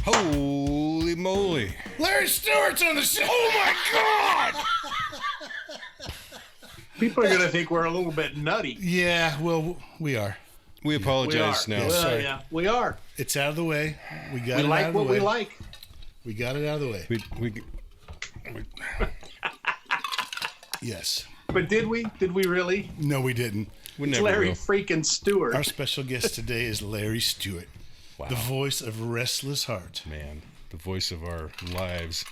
Holy moly. Larry Stewart's on the show. Oh, my God. People are going to think we're a little bit nutty. Yeah, well, we are. We apologize now. Well, yeah, we are. It's out of the way. We got We it like out of the what way. we like. We got it out of the way. We Yes. But did we? Did we really? No, we didn't. we It's never Larry will. freaking Stewart. Our special guest today is Larry Stewart, Wow. the voice of Restless Heart. Man, the voice of our lives.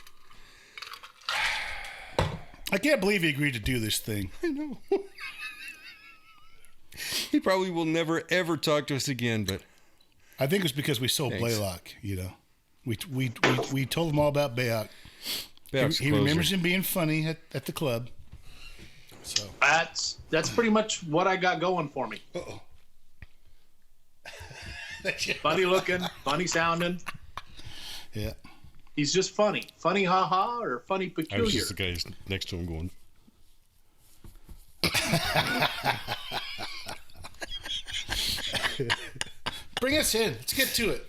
I can't believe he agreed to do this thing. I know. He probably will never, ever talk to us again, but I think it's because we sold Thanks. Blaylock, you know. We told him all about Baylock. Baylock's He closer. remembers him being funny at the club. So That's pretty much what I got going for me. Uh-oh. Funny looking, funny sounding. Yeah. He's just funny. Funny ha-ha or funny I peculiar. was just the guy next to him going, Bring us in. Let's get to it.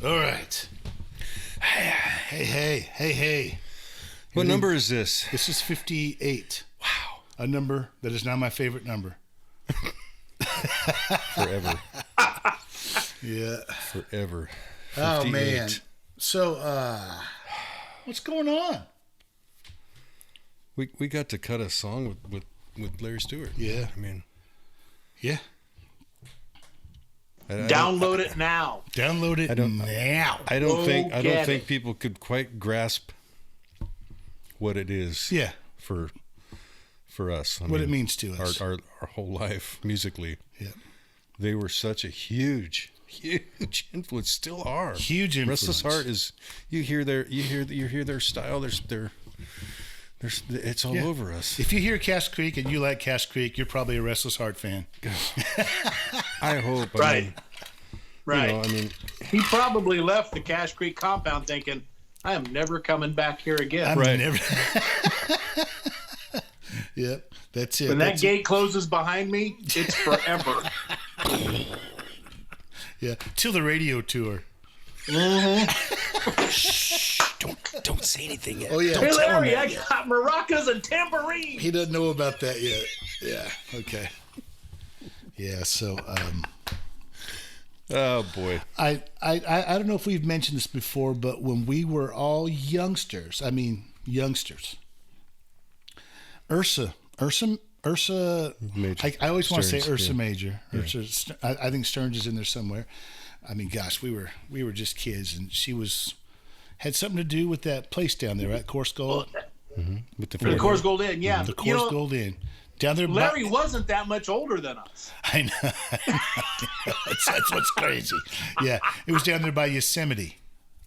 All right. Hey. what number is this? This is 58. Wow. A number that is now my favorite number. Forever. Yeah. Forever. Oh, 58. man. So, what's going on? We got to cut a song with Larry Stewart. Yeah. I mean, Yeah. I Download it now. Download it now. I don't think get think it. people could quite grasp what it is. Yeah. For us. What it means to us. Our whole life musically. Yeah. They were such a huge influence. Still are. Huge influence. Restless Heart is. You hear their style. There's it's all over us. If you hear Cass Creek and you like Cass Creek, you're probably a Restless Heart fan. I hope. Right. Right. I mean, He probably left the Cash Creek compound thinking, I am never coming back here again. I'm Right. never. Yep, that's it. When that That's- gate closes behind me, it's forever. Yeah, till the radio tour. don't say anything yet. Oh yeah, Hey, Larry, I got maracas and tambourines. he doesn't know about that yet. Yeah. Okay. Yeah. So Oh boy. I don't know if we've mentioned this before, but when we were all youngsters, Ursa. Major. I always want to say Stearns, Ursa yeah. Major. Ursa. I think Stearns is in there somewhere. I mean, gosh, we were just kids, and she had something to do with that place down there, right? Course Gold. With the The Coors Gold Inn, yeah. The Coors Gold Inn. Down there. Larry wasn't that much older than us. I know. That's what's crazy. Yeah, it was down there by Yosemite.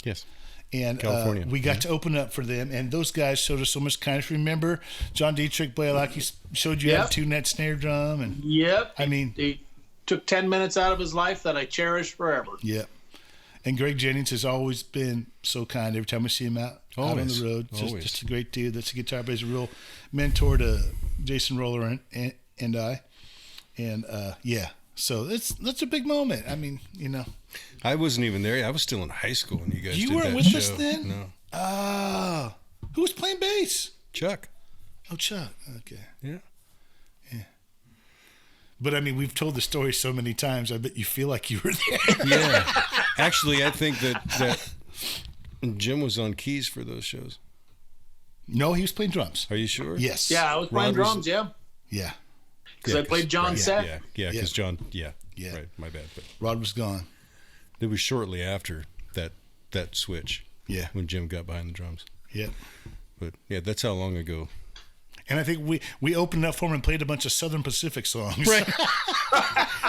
Yes. And California. we got to open up for them, and those guys showed us so much kindness. Remember, John Dietrich Blaylock, he showed you how Yep. to tune that snare drum, and Yep. I mean, He took 10 minutes out of his life that I cherish forever. yeah. And Greg Jennings has always been so kind. Every time we see him out on Always. the road, Always. just a great dude. That's a guitar player. He's a real mentor to Jason Roller and I. And yeah, so that's a big moment. I mean, I wasn't even there. I was still in high school when you guys You did weren't that with show. us then? No. Who was playing bass? Chuck. Oh, Chuck. Okay. Yeah. But I mean, we've told the story so many times. I bet you feel like you were there. Yeah. Actually, I think that Jim was on keys for those shows. No, he was playing drums. Are you sure? Yes. Yeah, I was playing Rod was- drums, yeah. Yeah. Because I played John's set. Yeah, because John, Yeah. right, my bad. But Rod was gone. it was shortly after that switch. Yeah. When Jim got behind the drums. Yeah. But yeah, that's how long ago. And I think we opened up for him and played a bunch of Southern Pacific songs. Right.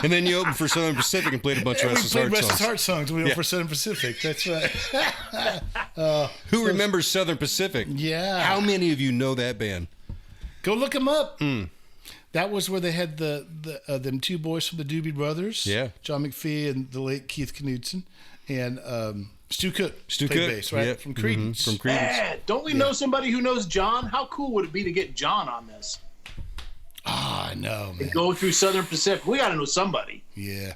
And then you opened for Southern Pacific and played a bunch of We Restless played Heart Restless songs. Heart songs. We went Yeah. for Southern Pacific. That's right. Who remembers Southern Pacific? Yeah. How many of you know that band? Go look them up. That was where they had the them two boys from the Doobie Brothers. Yeah. John McPhee and the late Keith Knudsen. And Stu Cook. Stu played Cook, bass, right? yep. From Creedence. From Creedence. Yeah, don't we know somebody who knows John? How cool would it be to get John on this? I know, man. And go through Southern Pacific. We got to know somebody. Yeah.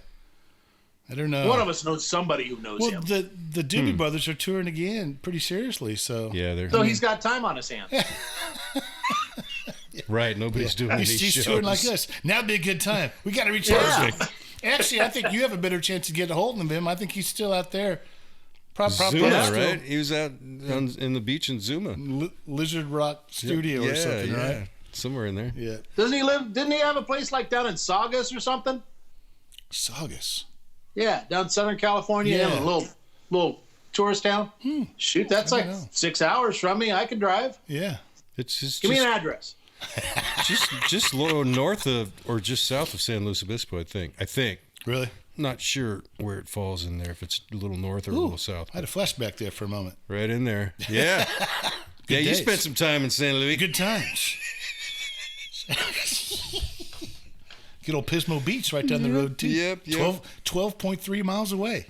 I don't know. One of us knows somebody who knows him. The Doobie Brothers are touring again pretty seriously, so. Yeah, so he's got time on his hands. Right, nobody's doing any He's shows. touring like us. Now would be a good time. We got to reach out to him. Actually, I think you have a better chance to get a hold of him. I think he's still out there. Zuma, right? He was out in the beach in Zuma. Lizard Rock Studio or something, right? Somewhere in there. Yeah. Didn't he have a place like down in Saugus or something? Saugus. Yeah, down in Southern California, Yeah. a little tourist town. Shoot, that's like 6 hours from me. I can drive. Yeah. It's just Give me an address. just a little north of or just south of San Luis Obispo, I think. Really? Not sure where it falls in there, if it's a little north or a little south. I had a flashback there for a moment. Right in there. Yeah. Yeah, you days. spent some time in San Luis. Good times. Good old Pismo Beach right down the road, too. Yep. 12.3 miles away.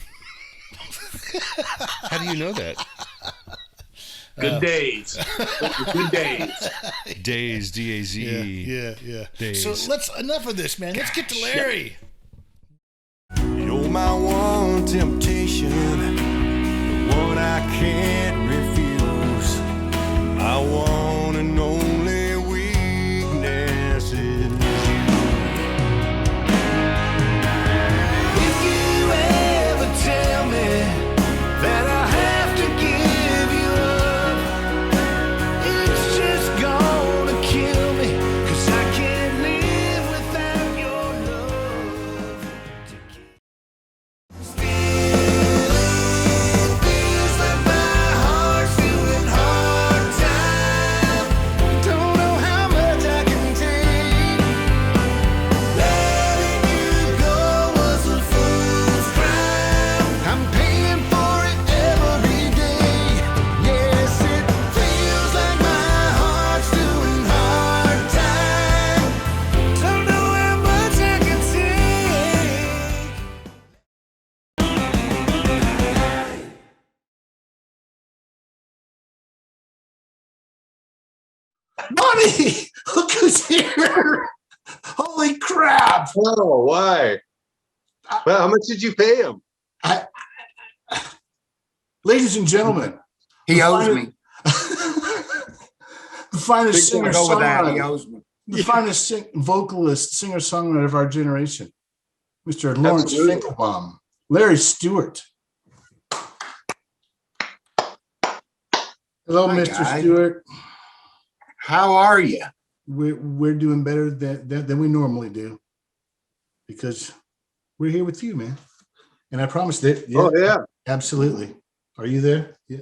How do you know that? Good days. Good days. Days, D-A-Z-E. Yeah. Days. So enough of this, man. Let's get to Larry. You're my one temptation, the one I can't refuse. My one and only weakness is you. If you ever tell me that I have to give you up, it's just gonna kill me, 'cause I can't live without your love. Money! Look who's here! Holy crap! Oh, why? Well, how much did you pay him? Ladies and gentlemen, He owes me. the finest We'll go with that. He singer-songwriter, owes me. the finest vocalist, singer-songwriter of our generation, Mr. Lawrence Absolutely. Finkelbaum, Larry Stewart. Hello, Hi, Mr. guy. Stewart. How are you? We're doing better than we normally do because we're here with you, man. And I promised it. Oh, yeah. Absolutely. Are you there? Yeah.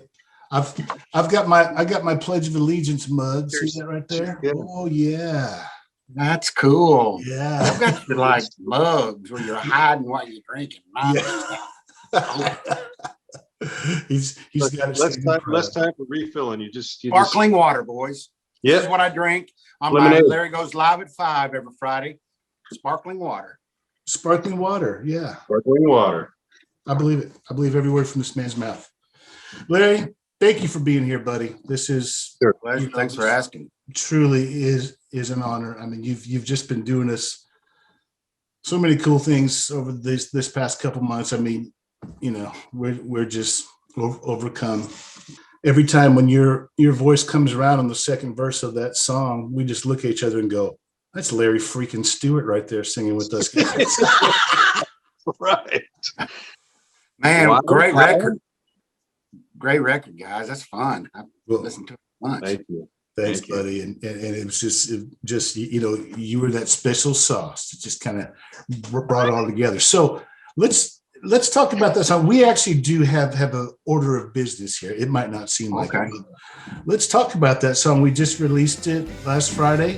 I got my Pledge of Allegiance mug. See that right there? Yeah. Oh yeah. That's cool. Yeah. I've got the like mugs where you're hiding what you're drinking. Yeah. he's got a Less time for refilling. You just Sparkling water, boys. This is Yeah. what I drink. Lemonade. Larry goes live at 5 every Friday. Sparkling water. Sparkling water. Yeah. Sparkling water. I believe it. I believe every word from this man's mouth. Larry, thank you for being here, buddy. This is Sure. Pleasure. Thanks for asking. truly is an honor. I mean, you've just been doing us so many cool things over this past couple months. I mean, you know, we're just overcome. Every time when your voice comes around on the second verse of that song, we just look at each other and go, "That's Larry freaking Stewart right there singing with us guys." Right. Man, Wow. great record. Great record, guys. That's fun. I've Well, listened to it once. Thank you. thanks, Thank you. buddy. And it was just you know, you were that special sauce that just kind of brought it all together. So let's talk about that song. We actually do have a order of business here. It might not seem like Okay. it. Let's talk about that song. We just released it last Friday.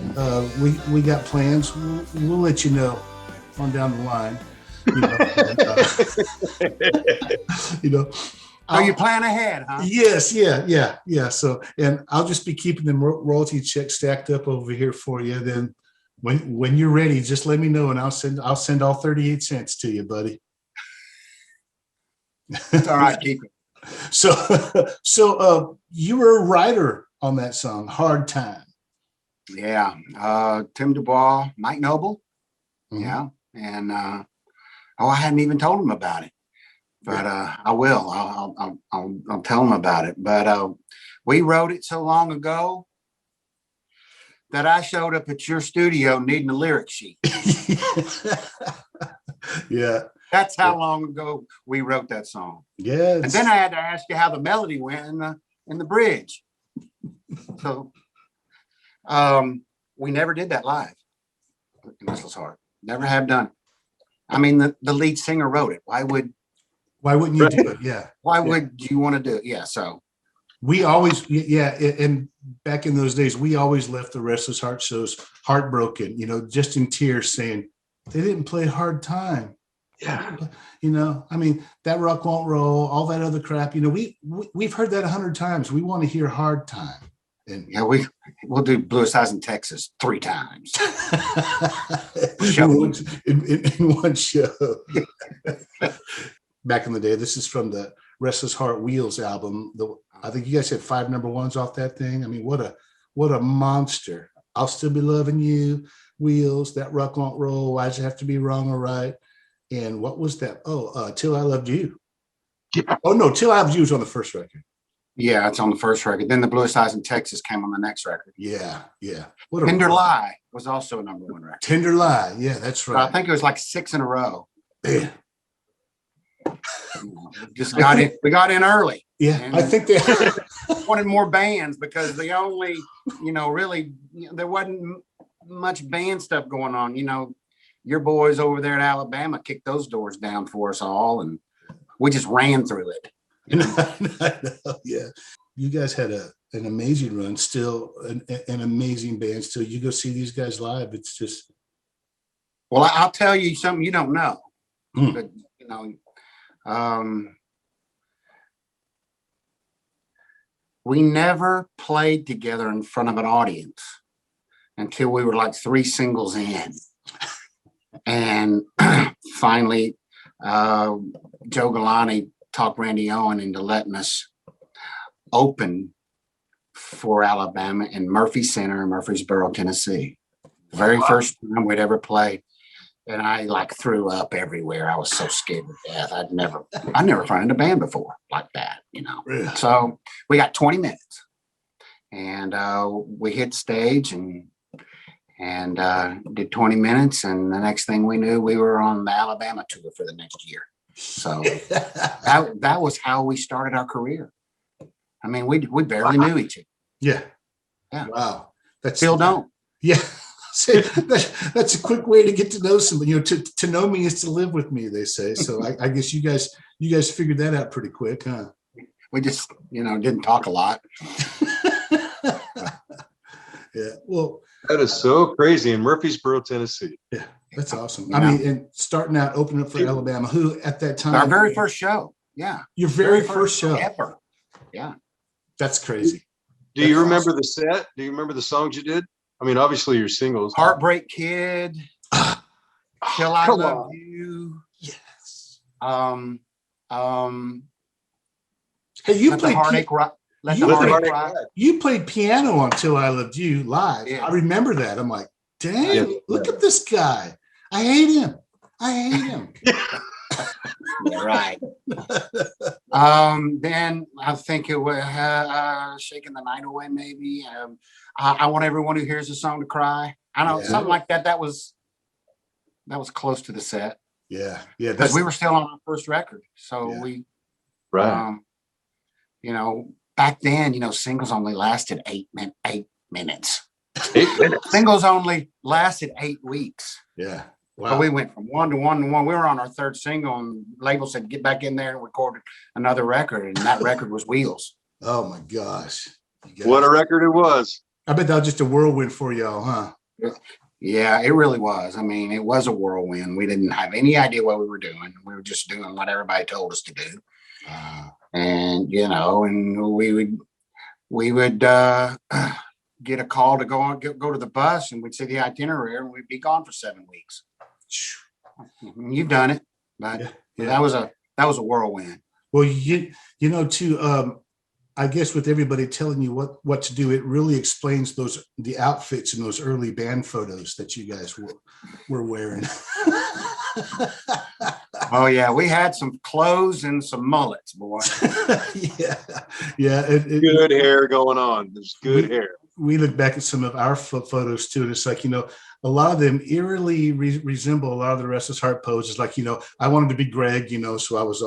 We got plans. We'll let you know on down the line. You know, you know. So you plan ahead, huh? Yes, yeah. So, and I'll just be keeping them royalty checks stacked up over here for you. Then, when you're ready, just let me know, and I'll send all 38 cents to you, buddy. It's all right. Keep it. So you were a writer on that song, Hard Time. Yeah. Tim Dubois, Mike Noble. Mhm. Yeah. And I hadn't even told him about it, but I will. I'll tell him about it. But we wrote it so long ago that I showed up at your studio needing a lyric sheet. Yeah. That's how long ago we wrote that song. Yeah. And then I had to ask you how the melody went in the bridge. So we never did that live in Restless Heart. Never have done. I mean, the lead singer wrote it. Why wouldn't you do it? Yeah. Why would you want to do it? Yeah. So we always, and back in those days, we always left the Restless Heart shows heartbroken, just in tears, saying they didn't play Hard Time. Yeah. I mean, that rock won't roll, all that other crap. We've heard that 100 times. We want to hear Hard Time. And yeah, we'll do Bluest Eyes in Texas 3 times. in one show. Back in the day, this is from the Restless Heart Wheels album. I think you guys had 5 number ones off that thing. I mean, what a monster. I'll Still Be Loving You, Wheels, That Rock Won't Roll, Why Does It Have to Be Wrong or Right? And what was that? Till I Loved You. Yeah. Oh no, Till I Loved You was on the first record. Yeah, it's on the first record. Then the Bluest Eyes in Texas came on the next record. Yeah. Tender Lie was also a number 1 record. Tender Lie. Yeah, that's right. I think it was like 6 in a row. Yeah. Just got in. We got in early. Yeah, and I think they wanted more bands because the only, really, there wasn't much band stuff going on. Your boys over there in Alabama kicked those doors down for us all, and we just ran through it. I know, yeah. You guys had an amazing run, still an amazing band. Still, you go see these guys live. It's just. Well, I'll tell you something you don't know. Mm. But, we never played together in front of an audience until we were like 3 singles in. And finally, Joe Galante talked Randy Owen into letting us open for Alabama in Murphy Center in Murfreesboro, Tennessee. The very first time we'd ever played. And I threw up everywhere. I was so scared to death. I'd never fronted a band before like that, Really? So we got 20 minutes and we hit stage and did 20 minutes. And the next thing we knew, we were on the Alabama tour for the next year. So that was how we started our career. I mean, we barely knew each other. Yeah. Yeah. Wow. Still don't. Yeah. That's a quick way to get to know somebody. To know me is to live with me, they say. So I guess you guys figured that out pretty quick, huh? We just, didn't talk a lot. Yeah. Well, That is so crazy in Murfreesboro, Tennessee. yeah, that's awesome. Yeah. I mean, and starting out, opening up for Alabama, who at that time. Our very first show. Yeah. Your very first show. Ever. Yeah. That's crazy. Do you remember the set? Do you remember the songs you did? I mean, obviously your singles. Heartbreak Kid. Till I Come Love on. You. Yes. Hey, you Let the played Heartache Rock. Let you the played- Heartache Rock. you played piano on Till I Loved You live. Yeah. I remember that. I'm like, dang, Yeah. look at this guy. I hate him. Right. Then I think it was Shaking the Night Away, maybe. I Want Everyone Who Hears the Song to Cry. I don't know, Yeah. something like that. That was close to the set. Yeah. Because we were still on our first record. So Yeah. we Right. back then, singles only lasted 8 minutes. 8 minutes. Singles only lasted 8 weeks. Yeah. So Wow. we went from 1 to 1 to 1. We were on our 3rd single, and label said, "Get back in there and record another record." And that record was Wheels. Oh my gosh. You guys- What a record it was. I bet that was just a whirlwind for y'all, huh? Yeah, it really was. I mean, it was a whirlwind. We didn't have any idea what we were doing. We were just doing what everybody told us to do. And and we would get a call to go to the bus, and we'd see the itinerary, and we'd be gone for 7 weeks. You've done it, but Yeah. that was a whirlwind. Well, you know, too, I guess with everybody telling you what to do, it really explains the outfits in those early band photos that you guys were wearing. Oh yeah, we had some clothes and some mullets, boy. Yeah, yeah. Good hair going on. There's good hair. We look back at some of our photos too, and it's like, you know, a lot of them eerily resemble a lot of the Restless Heart poses. Like, you know, I wanted to be Greg, you know, so I was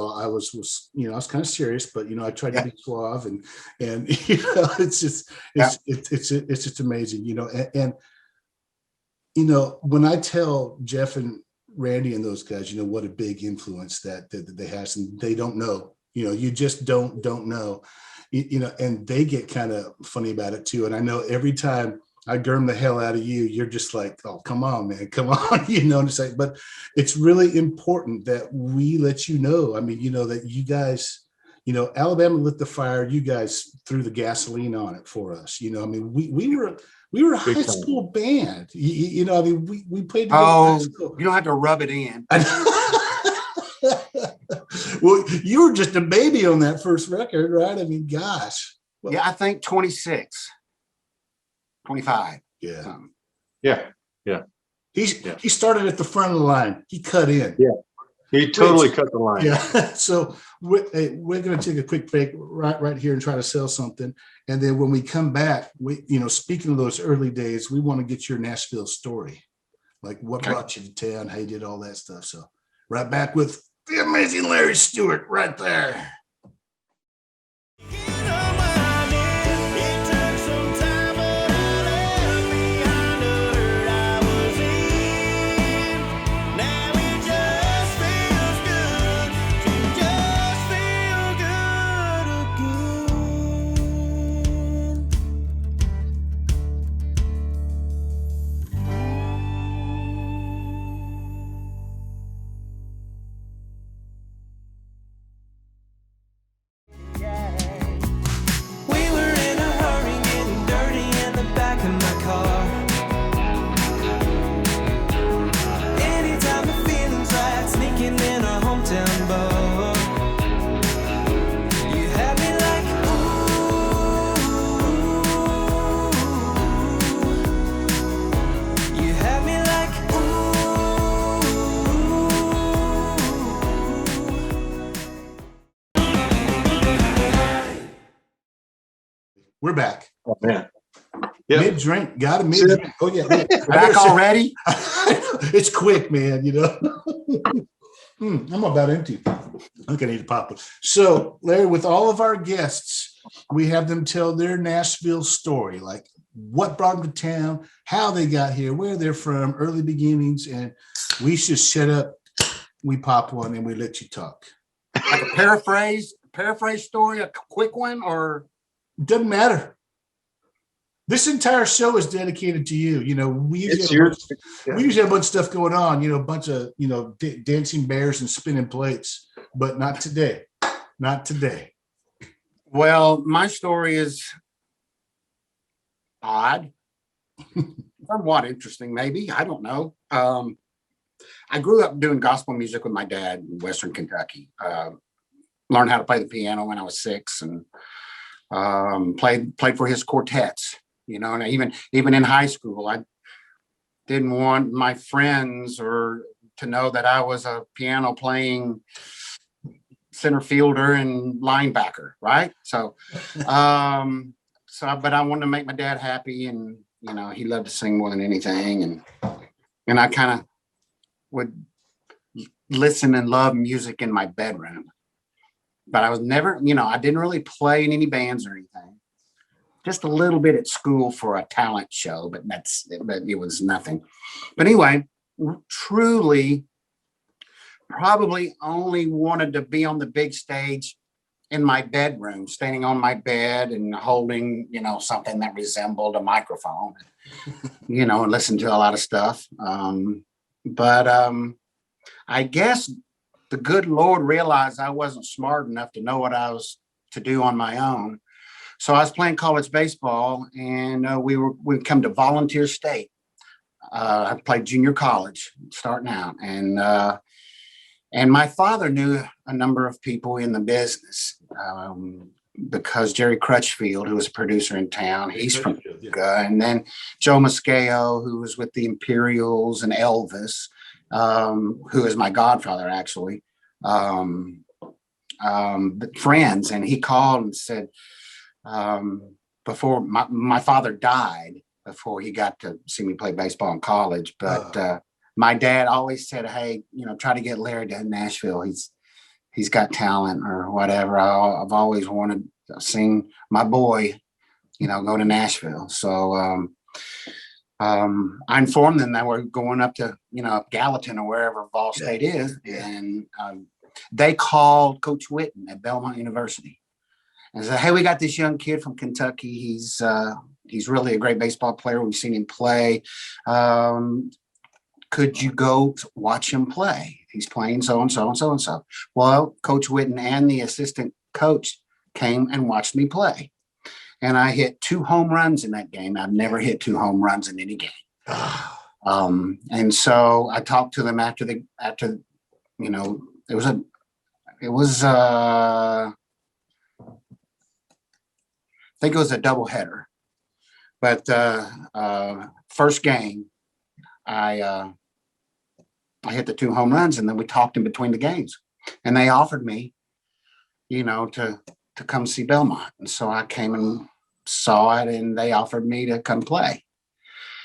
you know, I was kind of serious, but you know, I tried to be suave, and you know, it's just it's just amazing, you know, and you know, when I tell Jeff and Randy and those guys, you know, what a big influence that they have, and they don't know, you know, you just don't know, you know, and they get kind of funny about it too. And I know every time I germ the hell out of you, you're just like, oh, come on, man, come on, you know, and it's like, but it's really important that we let you know. I mean, you know, that you guys, you know, Alabama lit the fire, you guys threw the gasoline on it for us. You know, I mean, we were a high school band. You know, I mean, we played together in high school. You don't have to rub it in. Well, you were just a baby on that first record, right? I mean, gosh. Well, Yeah, I think 26, 25. Yeah. Yeah. He started at the front of the line. He cut in. Yeah. He totally cut the line. Yeah. So we're going to take a quick break right here and try to sell something. And then when we come back, you know, speaking of those early days, we want to get your Nashville story, like what brought you to town, how you did all that stuff. So right back with the amazing Larry Stewart right there. We're back. Oh man. Yeah. Mid drink, got a mid drink. Oh yeah, Back already? It's quick, man. You know, I'm about empty. I think I need to pop it. So, Larry, with all of our guests, we have them tell their Nashville story, like what brought them to town, how they got here, where they're from, early beginnings, and we just shut up. We pop one and we let you talk. Like a paraphrase story, a quick one, or doesn't matter. This entire show is dedicated to you. You know, we usually have a bunch of stuff going on, you know, a bunch of, you know, dancing bears and spinning plates, but not today. Not today. Well, my story is odd. Somewhat interesting, maybe. I don't know. I grew up doing gospel music with my dad in Western Kentucky. Learned how to play the piano when I was 6, and played for his quartets. You know, and even in high school, I didn't want my friends or to know that I was a piano playing center fielder and linebacker, right? So, but I wanted to make my dad happy, and you know, he loved to sing more than anything, and I kind of would listen and love music in my bedroom, but I was never, you know, I didn't really play in any bands or anything. Just a little bit at school for a talent show, but it was nothing. But anyway, truly, probably only wanted to be on the big stage in my bedroom, standing on my bed and holding, you know, something that resembled a microphone, you know, and listen to a lot of stuff. But I guess the good Lord realized I wasn't smart enough to know what I was to do on my own. So I was playing college baseball, and we'd come to Volunteer State. I played junior college starting out, and And my father knew a number of people in the business because Jerry Crutchfield, who was a producer in town, he's from and then Joe Mascao, who was with the Imperials, and Elvis, who is my godfather, actually, friends. And he called and said, before my father died, before he got to see me play baseball in college, but my dad always said, hey, try to get Larry to Nashville. He's got talent or whatever. I've always wanted to see my boy, go to Nashville. So I informed them that we're going up to, Gallatin or wherever Vol State is. And they called Coach Witten at Belmont University and said, hey, we got this young kid from Kentucky. He's really a great baseball player. We've seen him play. Could you go watch him play? He's playing so and so and so and so. Well, Coach Witten and the assistant coach came and watched me play. And I hit 2 home runs in that game. I've never hit 2 home runs in any game. And so I talked to them after it was I think it was a doubleheader. But first game, I hit the 2 home runs, and then we talked in between the games, and they offered me, to come see Belmont. And so I came and saw it, and they offered me to come play.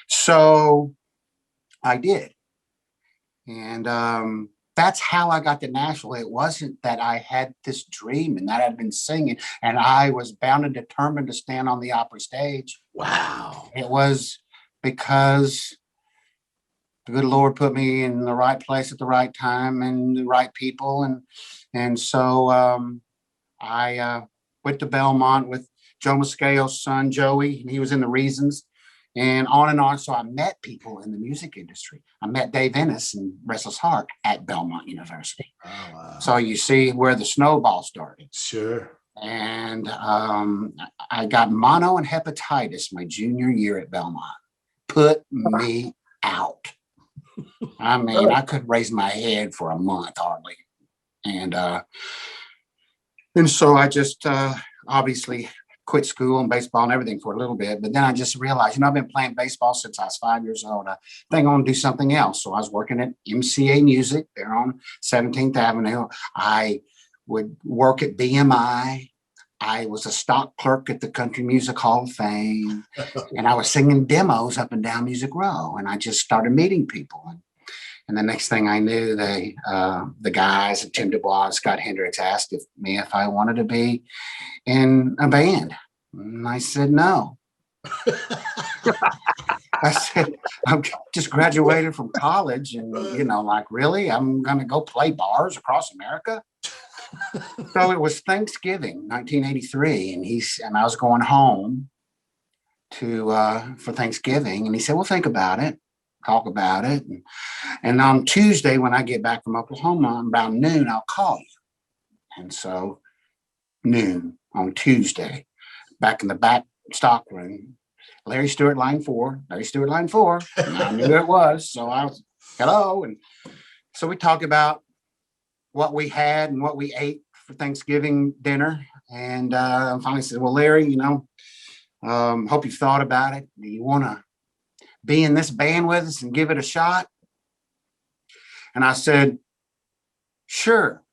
So I did. And that's how I got to Nashville. It wasn't that I had this dream and that I'd been singing and I was bound and determined to stand on the opera stage. Wow. It was because the good Lord put me in the right place at the right time and the right people. And so I went to Belmont with Joe Mascao's son, Joey, and he was in the Reasons, and on and on. So I met people in the music industry. I met Dave Ennis and Restless Heart at Belmont University. Oh, wow. So you see where the snowball started. Sure. And I got mono and hepatitis my junior year at Belmont. Put me out. I mean, I couldn't raise my head for a month hardly. And so I just obviously quit school and baseball and everything for a little bit. But then I just realized, I've been playing baseball since I was 5 years old. I think I want to do something else. So I was working at MCA Music there on 17th Avenue. I would work at BMI. I was a stock clerk at the Country Music Hall of Fame. And I was singing demos up and down Music Row. And I just started meeting people. And the next thing I knew, the guys, Tim Dubois, Scott Hendricks asked me if I wanted to be in a band. And I said, no. I said, I'm just graduated from college and, really, I'm going to go play bars across America. So it was Thanksgiving, 1983. And I was going home for Thanksgiving. And he said, well, think about it. Talk about it. And on Tuesday, when I get back from Oklahoma, about noon, I'll call you. And so noon on Tuesday, back in the back stock room, Larry Stewart, line 4. And I knew who it was. So I was, hello. And so we talked about what we had and what we ate for Thanksgiving dinner. And I finally said, well, Larry, hope you've thought about it. Do you want to be in this band with us and give it a shot? And I said, sure.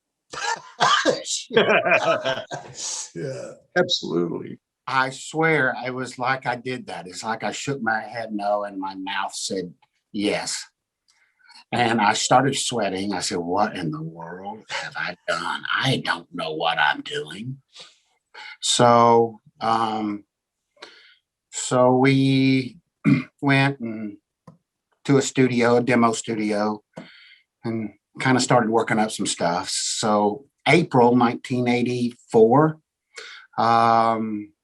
Yeah, Absolutely. I swear it was like I did that. It's like I shook my head no and my mouth said yes. And I started sweating. I said, what in the world have I done? I don't know what I'm doing. So we went to a demo studio, and kind of started working up some stuff. So April 1984,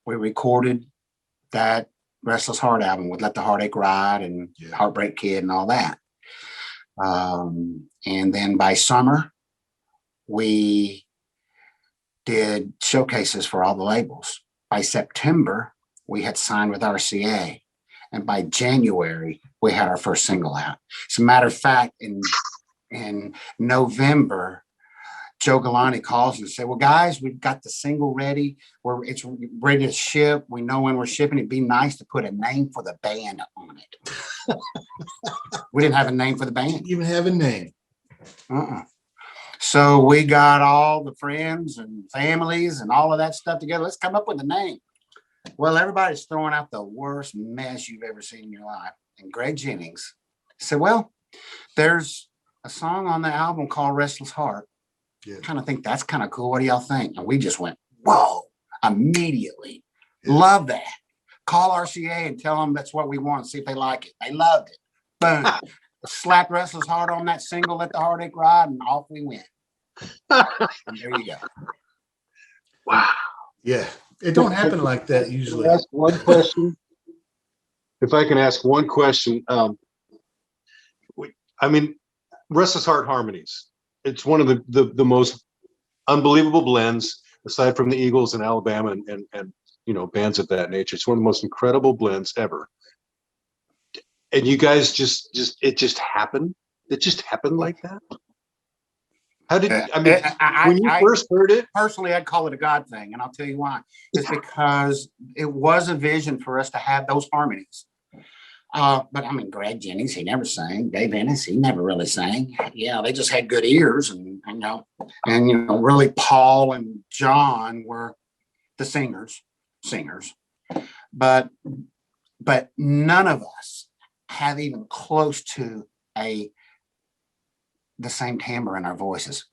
we recorded that Restless Heart album with Let the Heartache Ride and Heartbreak Kid and all that. And then by summer, we did showcases for all the labels. By September, we had signed with RCA. And by January, we had our first single out. As a matter of fact, in in November, Joe Galante calls and said, well, guys, we've got the single ready. It's ready to ship. We know when we're shipping. It'd be nice to put a name for the band on it. We didn't have a name for the band. Didn't even have a name. So we got all the friends and families and all of that stuff together. Let's come up with a name. Well, everybody's throwing out the worst mess you've ever seen in your life. And Greg Jennings said, well, there's a song on the album called Restless Heart. Yeah. Kind of think that's kind of cool. What do y'all think? And we just went, whoa, immediately. Yeah. Love that. Call RCA and tell them that's what we want. See if they like it. They loved it. Boom. Slapped Restless Heart on that single, Let the Heartache Ride, and off we went. And there you go. Wow. Yeah. It don't happen like that usually. Ask one question. If I can ask one question, I mean, Restless Heart harmonies. It's one of the most unbelievable blends, aside from the Eagles and Alabama and you know, bands of that nature. It's one of the most incredible blends ever. And you guys it just happened. It just happened like that. How did I mean when you first heard it? Personally, I'd call it a God thing, and I'll tell you why. It's because it was a vision for us to have those harmonies. But I mean, Greg Jennings, he never sang. Dave Ennis, he never really sang. Yeah, they just had good ears, and really Paul and John were the singers. But none of us have even close to the same timbre in our voices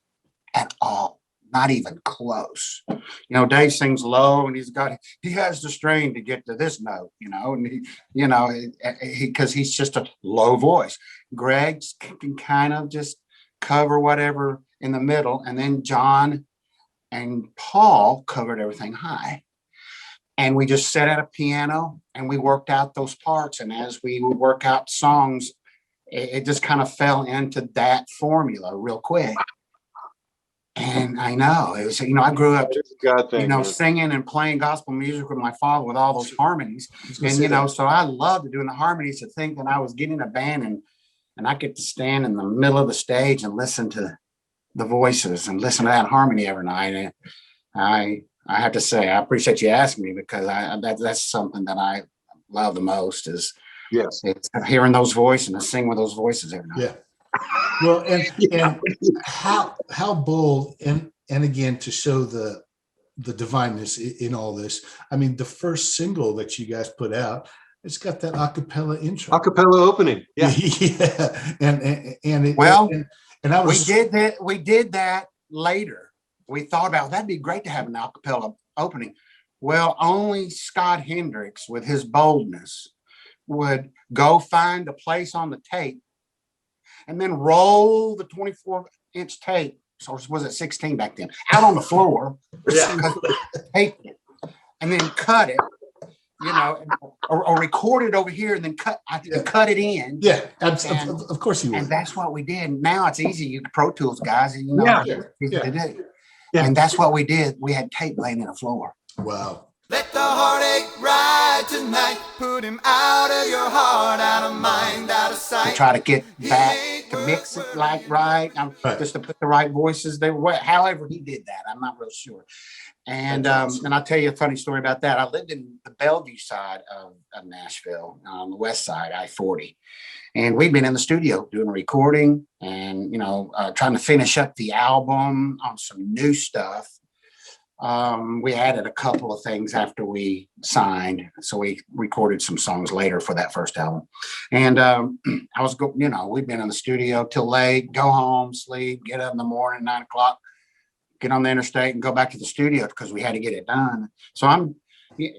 at all. Not even close. You know, Dave sings low, and he has the strain to get to this note, and because he's just a low voice. Greg can kind of just cover whatever in the middle, and then John and Paul covered everything high. And we just sat at a piano and we worked out those parts. And as we would work out songs, it just kind of fell into that formula real quick. And I know it was, I grew up, singing and playing gospel music with my father with all those harmonies. And, so I loved doing the harmonies, to think that I was getting a band and I get to stand in the middle of the stage and listen to the voices and listen to that harmony every night. And I have to say, I appreciate you asking me, because that's something that I love the most is it's hearing those voices and sing with those voices every night. Yeah. Well, and how bold and again, to show the divineness in all this. I mean, the first single that you guys put out, it's got that acapella intro. Acapella opening. Yeah. Yeah. We did that later. We thought about that'd be great to have an acapella opening. Well, only Scott Hendricks, with his boldness, would go find a place on the tape and then roll the 24-inch tape. So was it 16 back then? Out on the floor, tape it, and then cut it, or record it over here and then cut it in. Yeah, of course you would. And that's what we did. Now it's easy. You Pro Tools guys, easy to do. Yeah. And that's what we did. We had tape laying in the floor. Wow. Let the heartache ride tonight. Put him out of your heart, out of mind, out of sight. We try to get back to mix it right. Just to put the right voices there. However he did that, I'm not real sure. And and I'll tell you a funny story about that. I lived in the Bellevue side of Nashville, on the west side, I-40. And we'd been in the studio doing a recording and, trying to finish up the album on some new stuff. We added a couple of things after we signed. So we recorded some songs later for that first album. And we'd been in the studio till late, go home, sleep, get up in the morning, 9 o'clock, get on the interstate and go back to the studio because we had to get it done. So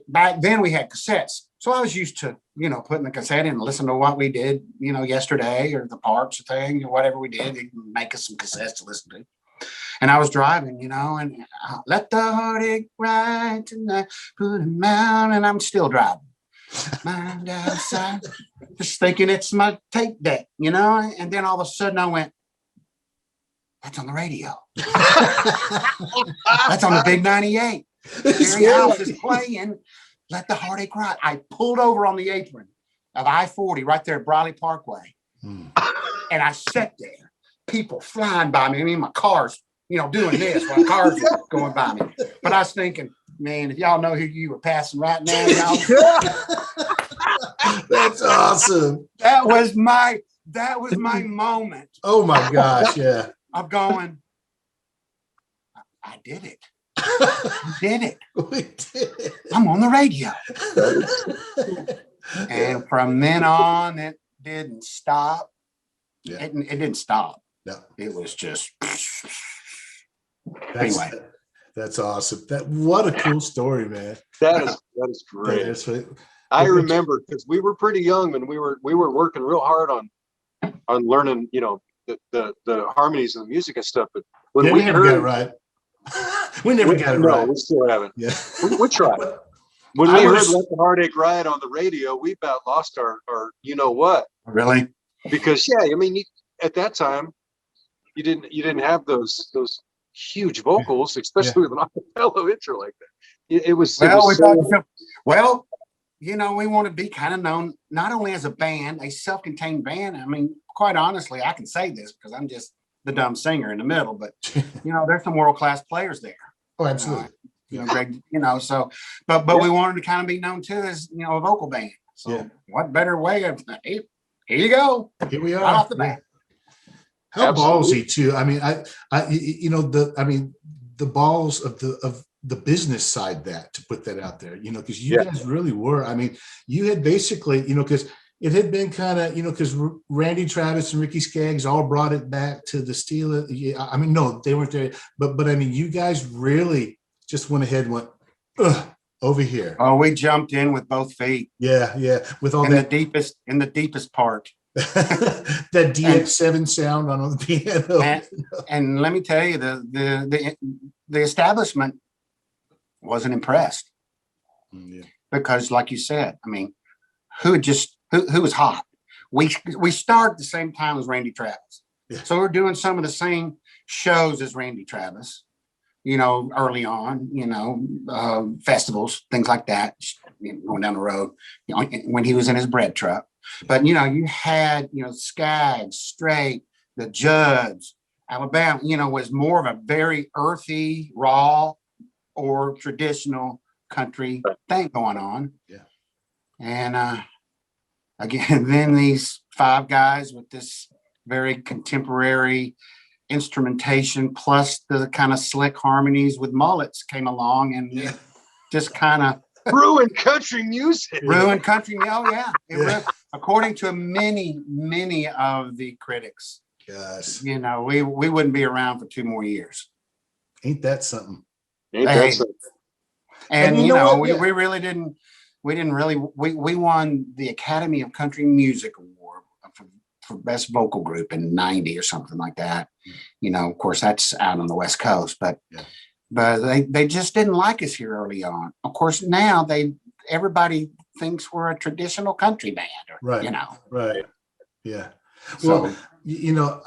back then we had cassettes. So I was used to, putting the cassette in and listen to what we did, yesterday, or the parts thing, or whatever we did, make us some cassettes to listen to. And I was driving, and let the heartache ride tonight, put him out, and I'm still driving. Mind outside, just thinking it's my tape deck, and then all of a sudden I went, that's on the radio. That's on the big 98. Jerry House is playing Let the Heartache Ride. I pulled over on the apron of I-40 right there at Briley Parkway. And I sat there people flying by me. I mean, my car's, doing this while cars are going by me. But I was thinking, man, if y'all know who you were passing right now, y'all. That's awesome. That was my moment. Oh my gosh, yeah. I'm going, I did it. I did it. We did it. I'm on the radio. And from then on, it didn't stop. Yeah. It didn't stop. No. It was just. That's, Anyway. That's awesome. What a cool story, man. That is great. That's right. I remember because we were pretty young and we were working real hard on learning, the harmonies and the music and stuff. But when we never got it right. We never got it right. No, we still haven't. Yeah. We tried. When we heard Let the Heartache Ride on the radio, we about lost our you know what. Really? Because at that time you didn't have those huge vocals, especially with an acapella intro like that. It was we want to be kind of known not only as a band, a self-contained band. I mean, quite honestly, I can say this because I'm just the dumb singer in the middle, but there's some world-class players there. Oh, absolutely. Greg, so, but we wanted to kind of be known too as, a vocal band. So what better way of, hey, here you go. Here we are. Right off the bat. How ballsy too. I mean, the balls of the business side to put that out there, because you guys really were. I mean, you had basically, because it had been kind of, because Randy Travis and Ricky Skaggs all brought it back to the Steelers. I mean, no, they weren't there, but I mean, you guys really just went ahead and went over here. Oh, we jumped in with both feet. Yeah, with all in the deepest part. That DX7 sound on the piano. And let me tell you, the establishment wasn't impressed. Because, like you said, I mean, who was hot? We started at the same time as Randy Travis, so we're doing some of the same shows as Randy Travis. Early on, festivals, things like that, going down the road, when he was in his bread truck. But, you had, Skaggs, Strait, the Judds, Alabama, was more of a very earthy, raw, or traditional country thing going on. Yeah. And again, then these five guys with this very contemporary instrumentation plus the kind of slick harmonies with mullets came along and just kind of ruined country music. Oh yeah. According to many of the critics. Yes. We wouldn't be around for 2 more years. Ain't that something? And we really didn't. We won the Academy of Country Music Award for best vocal group in '90 or something like that. Of course, that's out on the West Coast, but they just didn't like us here early on. Of course, now everybody thinks we're a traditional country band, right? Right, yeah. So, well,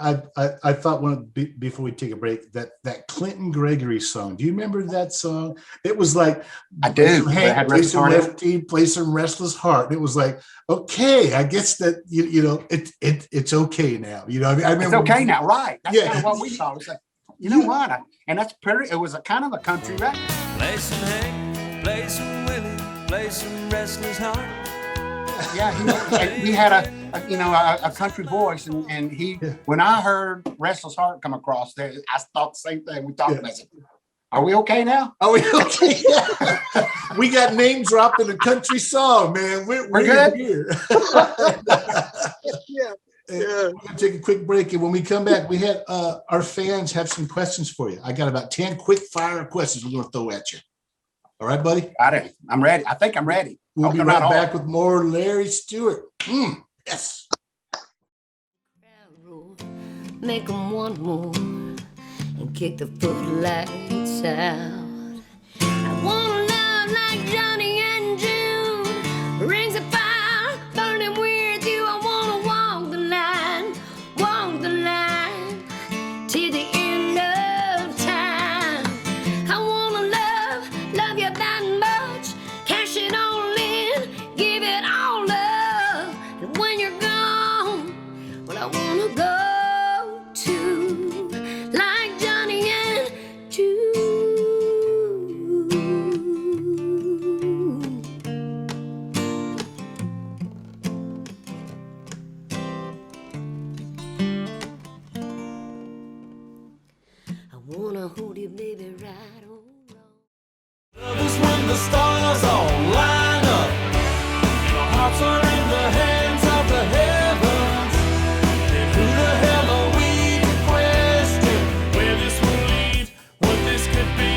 I thought before we take a break that Clinton Gregory song. Do you remember that song? It was like I do. Play some Lefty, play some Restless Heart. It was like, okay, I guess that it's okay now. I remember it's okay now, right? That's kind of what we thought. It's like, what? And that's pretty. It was a kind of a country record. Play some Hank, play some Willie, play some Restless Heart. Yeah, he had a country voice, and when I heard Restless Heart come across there, I thought the same thing. We talked about it. Are we okay now? Are we okay? We got name dropped in a country song, man. We're good here. Yeah. We're gonna take a quick break, and when we come back, we had our fans have some questions for you. I got about 10 quick fire questions we're gonna throw at you. All right, buddy? Got it. I'm ready. I think I'm ready. We'll be right back with more Larry Stewart. Yes. Make them want more and kick the footlights out. I want love like Johnny and June. Rings of fire burning with you. I want to walk the line to the end of time. I want to love you that much. Cash it all in, give it all up. And when you're gone, well, I want to go to the stars all line up. Our hearts are in the hands of the heavens. And who the hell are we to question where this will lead, what this could be?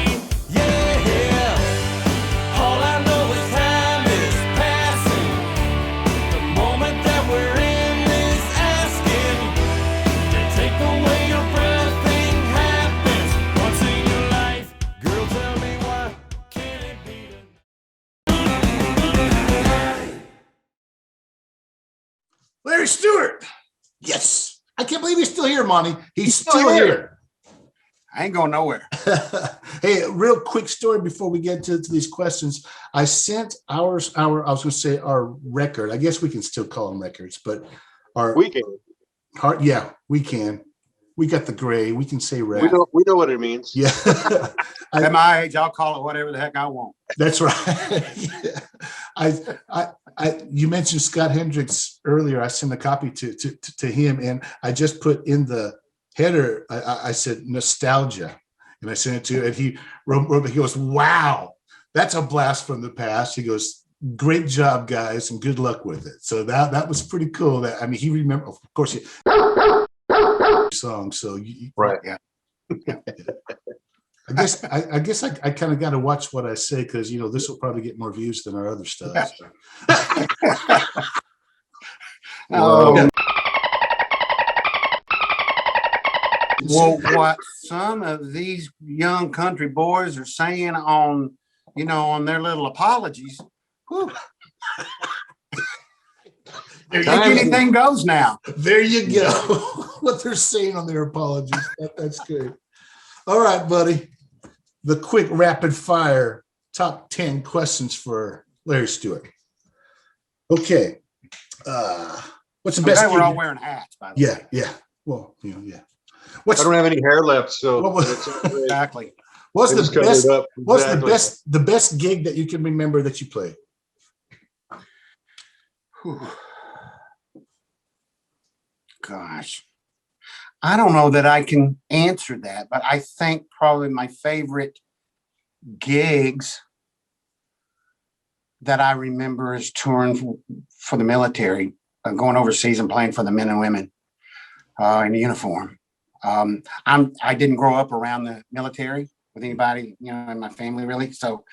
Yeah, all I know is time is passing. The moment that we're in is asking. They take away your breath, thing happens once in your life. Girl, tell me why can't it be done? Larry Stewart. Yes. I can't believe he's still here, Monty. He's still here. I ain't going nowhere. Hey, real quick story before we get to these questions. I sent I was going to say our record. I guess we can still call them records, but our Weekend. yeah, we can. We got the gray. We can say red. We know what it means. Yeah. At my age, I'll call it whatever the heck I want. That's right. Yeah. You mentioned Scott Hendricks earlier. I sent a copy to him, and I just put in the header. I said nostalgia, and I sent it to him, and he wrote. He goes, "Wow, that's a blast from the past." He goes, "Great job, guys, and good luck with it." So that was pretty cool. That, I mean, he remembered. Of course, song. So Right. Yeah. I guess I kind of got to watch what I say, because this will probably get more views than our other stuff. Oh. Well, what some of these young country boys are saying on their little apologies, whew. I think anything goes now. There you go. What they're saying on their apologies. That's good. All right, buddy. The quick rapid fire top 10 questions for Larry Stewart. Okay. What's the best? We're all wearing hats, by the way. Yeah. Well, yeah. I don't have any hair left, so Exactly. What's It the was best? covered up. What's Exactly. the best gig that you can remember that you played? Whew. Gosh, I don't know that I can answer that, but I think probably my favorite gigs that I remember is touring for the military, going overseas and playing for the men and women in uniform. I didn't grow up around the military with anybody, in my family really, so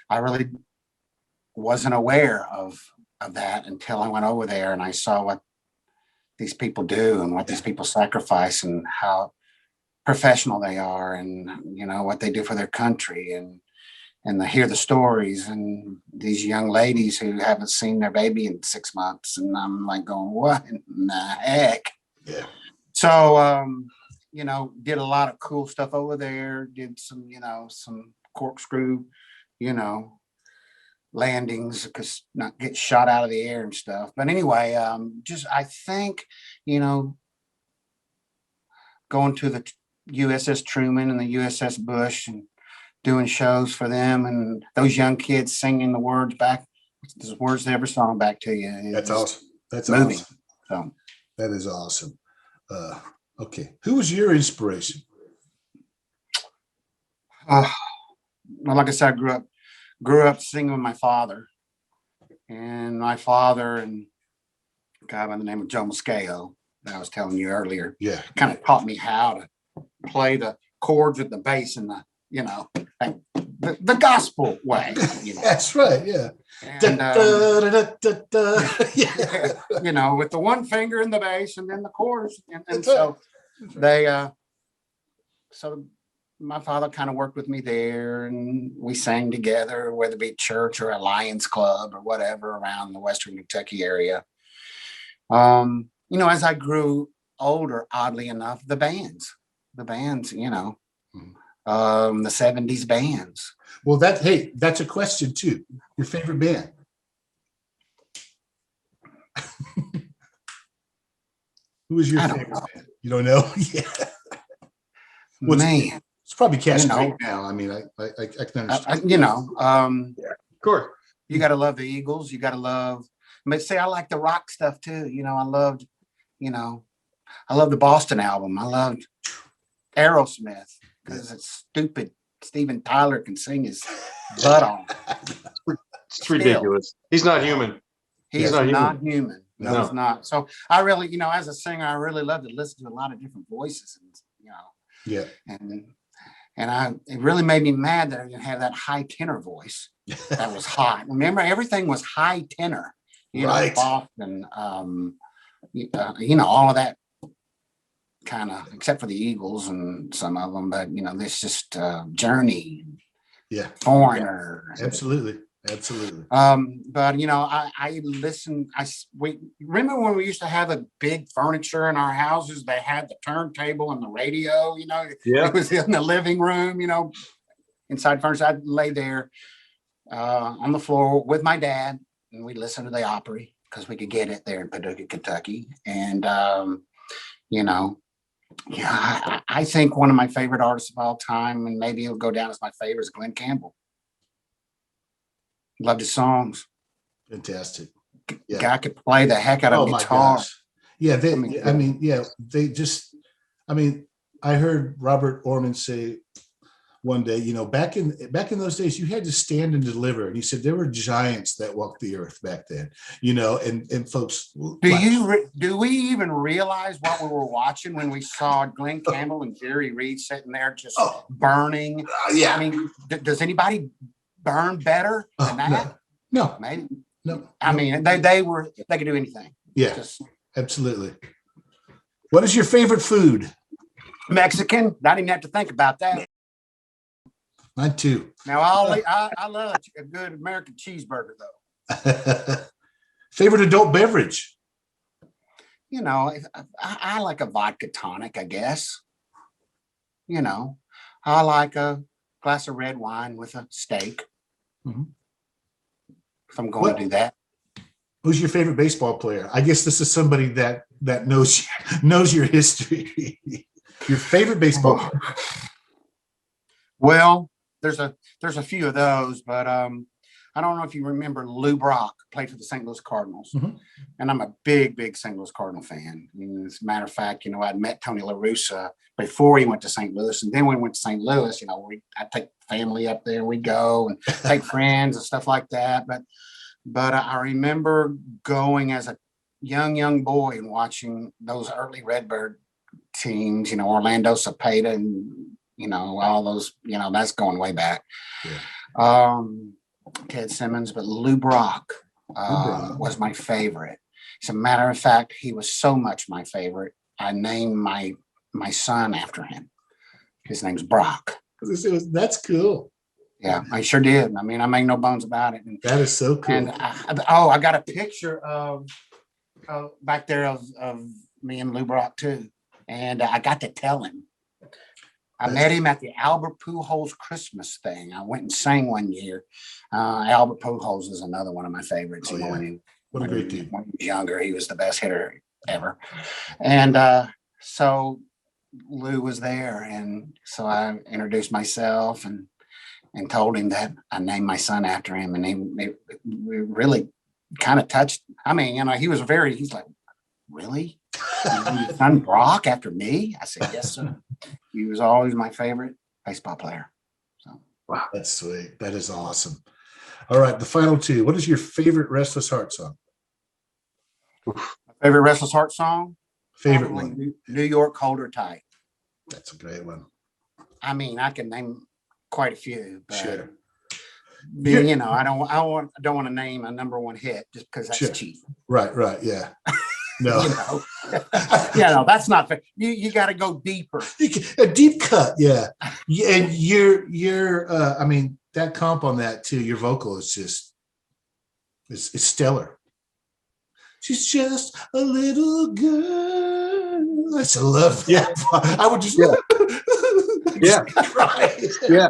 I really wasn't aware of that until I went over there and I saw what these people do and what these people sacrifice and how professional they are, and what they do for their country, and to hear the stories and these young ladies who haven't seen their baby in 6 months, and I'm like going, what in the heck? Yeah. So did a lot of cool stuff over there, did some some corkscrew landings, because not get shot out of the air and stuff. But anyway, I think going to the USS Truman and the USS Bush and doing shows for them, and those young kids singing the words to every song back to you. That's awesome. That's moving. awesome. So That is awesome. Okay. Who was your inspiration? well, like I said, I grew up singing with my father, and my father and a guy by the name of Joe Moscato that I was telling you earlier, Yeah. kind of taught me how to play the chords with the bass and like the gospel way. That's right. Yeah. And, Yeah. with the one finger in the bass and then the chords, and That's so they so my father kind of worked with me there, and we sang together, whether it be church or a Lions Club or whatever around the Western Kentucky area. As I grew older, oddly enough, the bands, the 70s bands. Well, that's a question too. Your favorite band? Who was your favorite band? You don't know? Yeah. Man, It's probably Cash Creek now. I mean, I can understand. Of course. you got to love the Eagles. You got to love, but say I like the rock stuff too. I loved the Boston album. I loved Aerosmith because it's stupid Steven Tyler can sing his butt off. It's ridiculous. He's not human. He's not human. No, No. he's not. So I really, as a singer, I really love to listen to a lot of different voices, and Yeah. and it really made me mad that I didn't have that high tenor voice that was hot. Remember, everything was high tenor, Right. Boston, all of that kind of, except for the Eagles and some of them, but this just Journey, Yeah. Foreigner, Absolutely. but I listen. We remember when we used to have a big furniture in our houses. They had the turntable and the radio. Yeah. It was in the living room. Inside furniture. I'd lay there on the floor with my dad, and we listened to the Opry because we could get it there in Paducah, Kentucky. And I think one of my favorite artists of all time, and maybe it'll go down as my favorite, is Glenn Campbell. Loved his songs. Fantastic. Yeah. Guy could play the heck out of guitar. Gosh. Yeah. I heard Robert Orman say one day, back in those days, you had to stand and deliver. And he said there were giants that walked the earth back then, and folks. Do we even realize what we were watching when we saw Glenn Campbell and Jerry Reed sitting there just burning? Yeah. I mean, does anybody burn better than that? No. Maybe. No. I mean, they could do anything. Yeah, absolutely. What is your favorite food? Mexican. I didn't have to think about that. Mine too. Now I love a good American cheeseburger though. Favorite adult beverage? I like a vodka tonic, I guess. I like a glass of red wine with a steak. Mm-hmm. If I'm going to do that. Who's your favorite baseball player? I guess this is somebody that knows your history. Your favorite baseball player? Well, there's a few of those, but I don't know if you remember Lou Brock played for the St. Louis Cardinals, and I'm a big St. Louis Cardinal fan. As a matter of fact, I'd met Tony La Russa before he went to St. Louis, and then when we went to St. Louis, I'd take family up there, we'd go and take friends and stuff like that. But I remember going as a young boy and watching those early Redbird teams, Orlando Cepeda and all those, that's going way back. Yeah. Ted Simmons, but Lou Brock was my favorite. As a matter of fact, he was so much my favorite, I named my son after him. His name's Brock. That's cool. Yeah, I sure did. I mean, I make no bones about it. And that is so cool. And I got a picture of back there of me and Lou Brock too. And I got to tell him. I met him at the Albert Pujols Christmas thing. I went and sang one year. Albert Pujols is another one of my favorites. What a great dude. When he was younger, he was the best hitter ever. And so Lou was there. And so I introduced myself and told him that I named my son after him. And he really kind of touched. I mean, he's like, really? Your son Brock after me? I said, yes, sir. He was always my favorite baseball player. So wow, that's sweet. That is awesome. All right, the final two. What is your favorite Restless Heart song? My favorite Restless Heart song? Favorite one. New York, Hold Her Tight. That's a great one. I mean, I can name quite a few, but sure. I don't want to name a number one hit just because that's cheap. Right, yeah. No, that's not fair. You got to go deeper. A deep cut, yeah. And you're I mean, that comp on that too. Your vocal is just it's stellar. She's just a little girl. I just love that. Yeah, I would just cry. Yeah,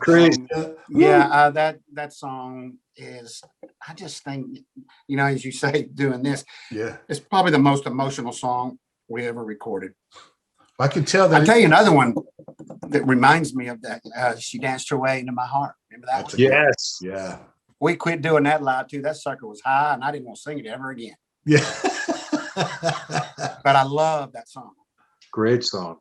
crazy. That song is. I just think, as you say, doing this, it's probably the most emotional song we ever recorded. I can tell that. I'll tell you another one that reminds me of that. She Danced Her Way Into My Heart. Remember that one? Yes. Yeah. We quit doing that loud too. That sucker was high, and I didn't want to sing it ever again. Yeah. But I love that song. Great song.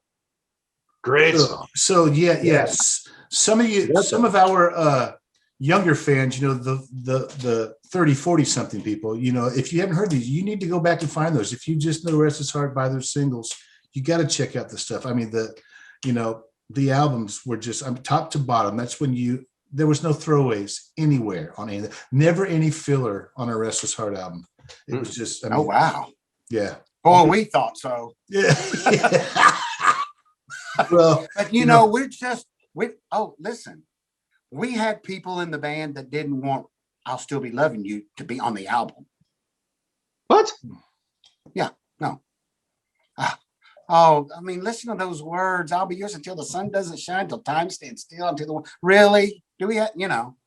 Great song. So yes. Some of our younger fans, the 30, 40 something people, if you haven't heard these, you need to go back and find those. If you just know Restless Heart by their singles, you got to check out the stuff. I mean, the albums were just top to bottom. That's when there was no throwaways anywhere on anything. Never any filler on a Restless Heart album. It was just, oh, wow. Yeah. Oh, we thought so. Yeah. Well, but listen, we had people in the band that didn't want I'll Still Be Loving You to be on the album. What? Yeah, no. I mean, listen to those words. I'll be yours until the sun doesn't shine, till time stands still, until really? Do we have, no,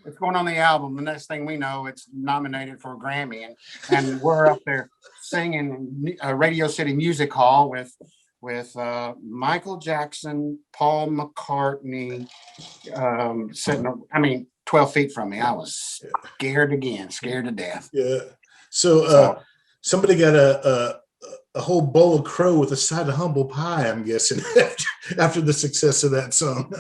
it's going on the album. The next thing we know, it's nominated for a Grammy, and we're up there singing Radio City Music Hall with Michael Jackson, Paul McCartney, sitting, 12 feet from me. I was scared to death. Yeah. So somebody got a whole bowl of crow with a side of humble pie, I'm guessing, after the success of that song.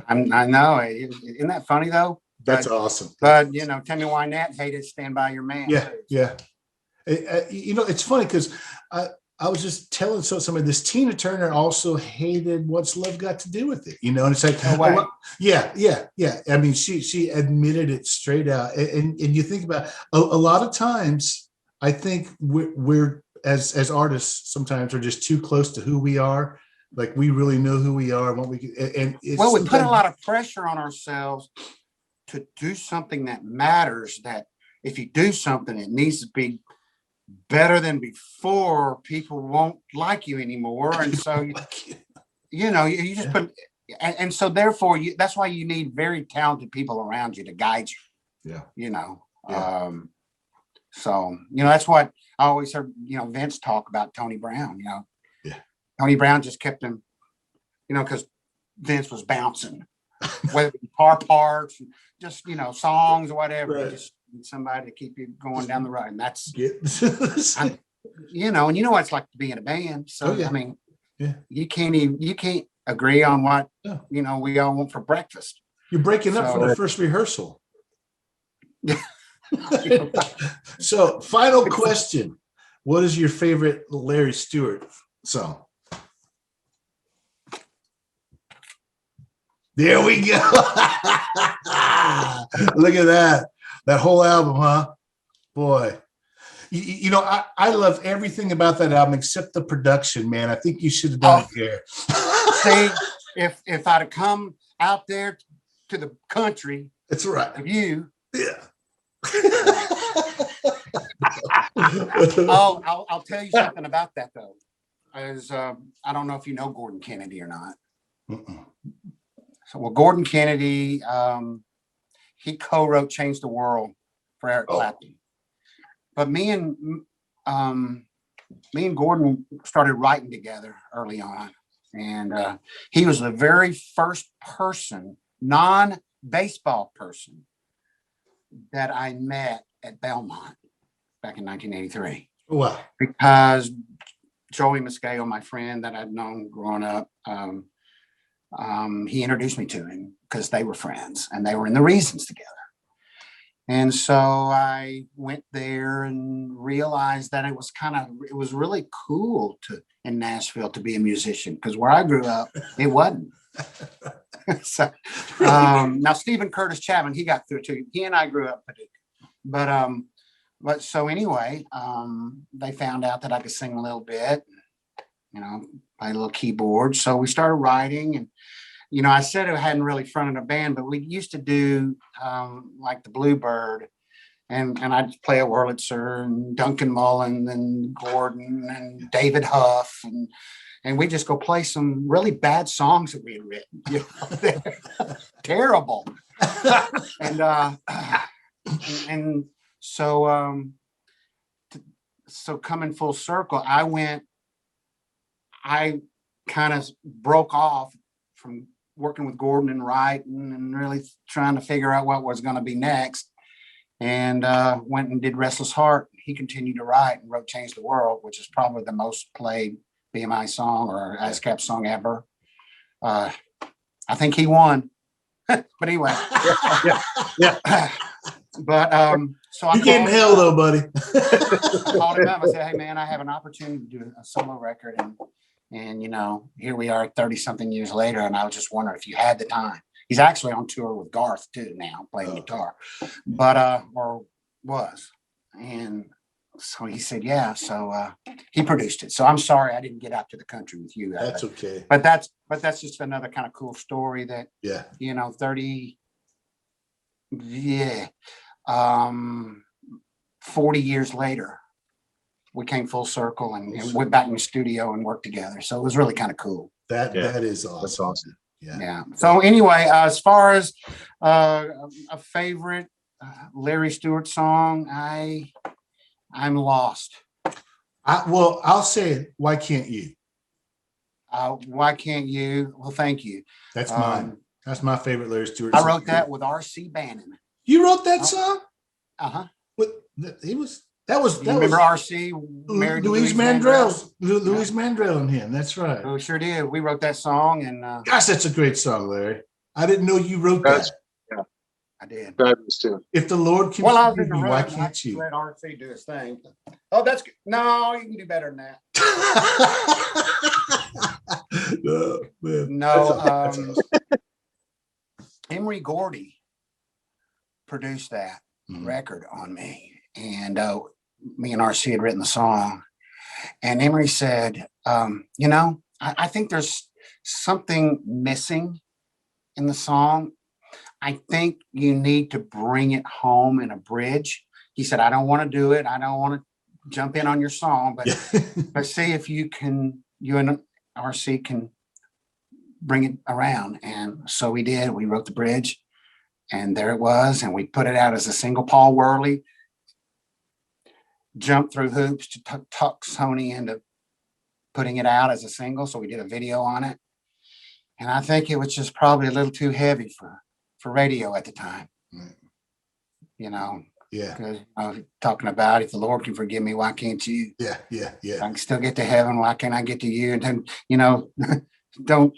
I know. Isn't that funny, though? That's awesome. But, Tammy Wynette hated Stand By Your Man. Yeah. It's funny because I was just telling somebody this Tina Turner also hated What's Love Got to Do with It, and it's like, yeah. I mean, she admitted it straight out. And you think about a lot of times, I think we're as artists sometimes are just too close to who we are. Like we really know who we are and what we can. And we put a lot of pressure on ourselves to do something that matters. That if you do something, it needs to be better than before. People won't like you anymore, and so you just put. And so therefore, that's why you need very talented people around you to guide you. Yeah. So that's what I always heard. Vince talk about Tony Brown. Tony Brown just kept him. Because Vince was bouncing, whether it be guitar parts, just songs or whatever. Right. Just need somebody to keep you going down the road, and that's and you know what it's like to be in a band. So you can't agree on what we all want for breakfast. You're breaking up for the first rehearsal. So, final question: what is your favorite Larry Stewart song? There we go. Look at that whole album, huh? Boy, I love everything about that album except the production, man. I think you should have done it here. See, if I'd have come out there to the country, that's right. With you, yeah. I'll tell you something about that though. I don't know if you know Gordon Kennedy or not. So, Gordon Kennedy, he co-wrote "Change the World" for Eric Clapton. But me and Gordon started writing together early on, and he was the very first non-baseball person that I met at Belmont back in 1983. Wow! Because Joey Mascao, my friend that I'd known growing up, he introduced me to him because they were friends and they were in the Reasons together. And so I went there and realized that it was really cool in Nashville to be a musician, because where I grew up, it wasn't. So, now Stephen Curtis Chapman, he got through it too. He and I grew up, but so anyway, they found out that I could sing a little bit, play a little keyboard. So we started writing, and I said I hadn't really fronted a band, but we used to do like the Bluebird, and I'd play a Wurlitzer and Duncan Mullen and Gordon and David Huff, and we just go play some really bad songs that we had written. Terrible. and so coming full circle, I kind of broke off from working with Gordon and writing and really trying to figure out what was going to be next, and went and did Restless Heart. He continued to write and wrote Change the World, which is probably the most played BMI song or ASCAP song ever. I think he won, but anyway. Yeah. But so I You gave him hell though, buddy. called him up. I said, "Hey man, I have an opportunity to do a solo record, and you know, here we are 30 something years later, and I was just wondering if you had the time." He's actually on tour with Garth too now, playing guitar, but or was. And so he said, yeah. So he produced it. So I'm sorry I didn't get out to the country with you. That's okay. But that's just another kind of cool story that, Yeah. you know, 40 years later, we came full circle and went back in the studio and worked together. So it was really kind of cool. That is awesome. That's awesome. Yeah. So anyway, as far as a favorite Larry Stewart song, I'm lost. I'll say it. Why can't you? Why can't you? Well, thank you. That's mine. That's my favorite Larry Stewart I song. wrote that with R.C. Bannon. You wrote that song? Uh-huh. That was Remember R.C. married to Louise Mandrell. Louise Mandrell and him. That's right. We sure did. We wrote that song, and gosh, that's a great song, Larry. I didn't know you wrote that. Yeah, I did. Fabulous too. If the Lord can I was forgive in the me, room. why I can't you? let R.C. do his thing. Oh, that's good. No, you can do better than that. No, man. No, That's awesome. Emery Gordy produced that Mhm. record on me, and me and RC had written the song, and Emery said, you know, I think there's something missing in the song. I think you need to bring it home in a bridge. He said, I don't want to do it. I don't want to jump in on your song, but see if you and RC can bring it around. And so we did. We wrote the bridge, and there it was. And we put it out as a single. Paul Worley jumped through hoops to talk Sony into putting it out as a single. So we did a video on it. And I think it was just probably a little too heavy for radio at the time. Right. You know, Yeah. because I was talking about, if the Lord can forgive me, why can't you? Yeah. I can still get to heaven. Why can't I get to you? And then, you know, don't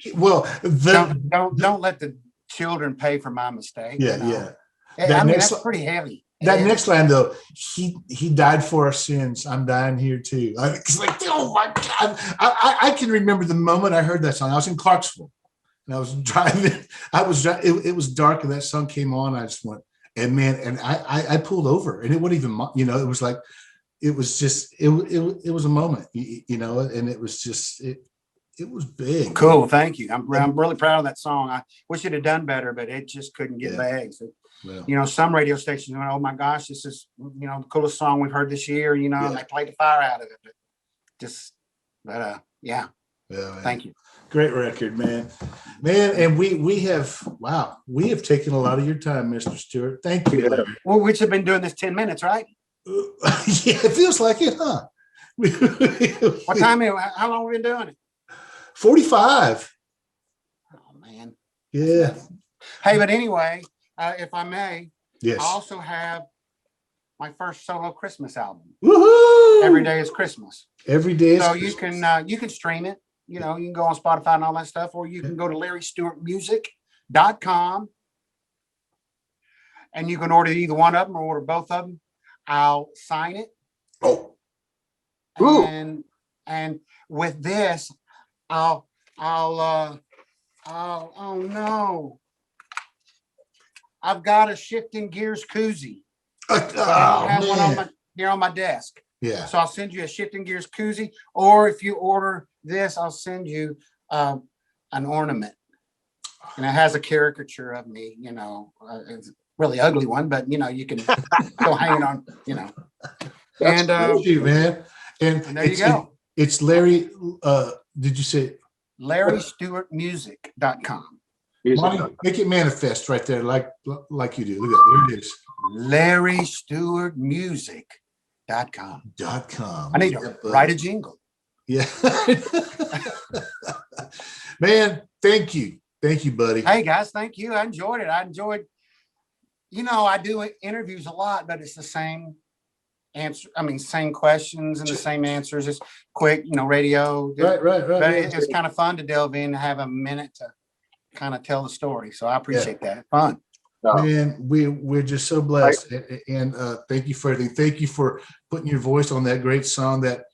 let the children pay for my mistake. Yeah, you know? yeah. I mean, that's pretty heavy. That next line though, he died for our sins. I'm dying here too. It's like, oh my God. I can remember the moment I heard that song. I was in Clarksville and I was driving. It was dark and that song came on. I just went, and man, and I pulled over, and it wasn't even, you know, it was like, it was just, it was a moment, you know, and it was just, it was big. Cool. Thank you. I'm really proud of that song. I wish it had done better, but it just couldn't get legs. Well, you know, some radio stations went, oh my gosh, this is, you know, the coolest song we've heard this year, you know, and they played the fire out of it. Yeah. Thank you. Great record, man. And we have taken a lot of your time, Mr. Stewart. Thank you, Larry. Well, we have been doing this 10 minutes, right? Yeah, it feels like it, huh? What time? How long have we been doing it? 45. Oh man. Yeah. Hey, but anyway, if I may, Yes. I also have my first solo Christmas album. Woohoo! Every Day is Christmas. Every day is So Christmas. you can stream it. You know, you can go on Spotify and all that stuff, or you can go to LarryStewartMusic.com and you can order either one of them or order both of them. I'll sign it. Oh. And with this, oh no. I've got a Shifting Gears koozie. I have one here on my desk. Yeah. So I'll send you a Shifting Gears koozie, or if you order this, I'll send you an ornament, and it has a caricature of me. You know, it's a really ugly one, but you know, you can go hang it on. You know, and Thank you, man. And there you go. It's Larry. Did you say LarryStewartMusic.com? Monty, make it manifest right there, like you do. Look at there it is. LarryStewartMusic.com. .com. I need to write a jingle. Yeah. Man, thank you, buddy. Hey guys, thank you. I enjoyed it. You know, I do interviews a lot, but it's the same same questions and the same answers. It's quick, radio. Right. But it's kind of fun to delve in and have a minute to kind of tell the story. So I appreciate that. Fun. Man, we're just so blessed, and thank you for everything. Thank you for putting your voice on that great song. That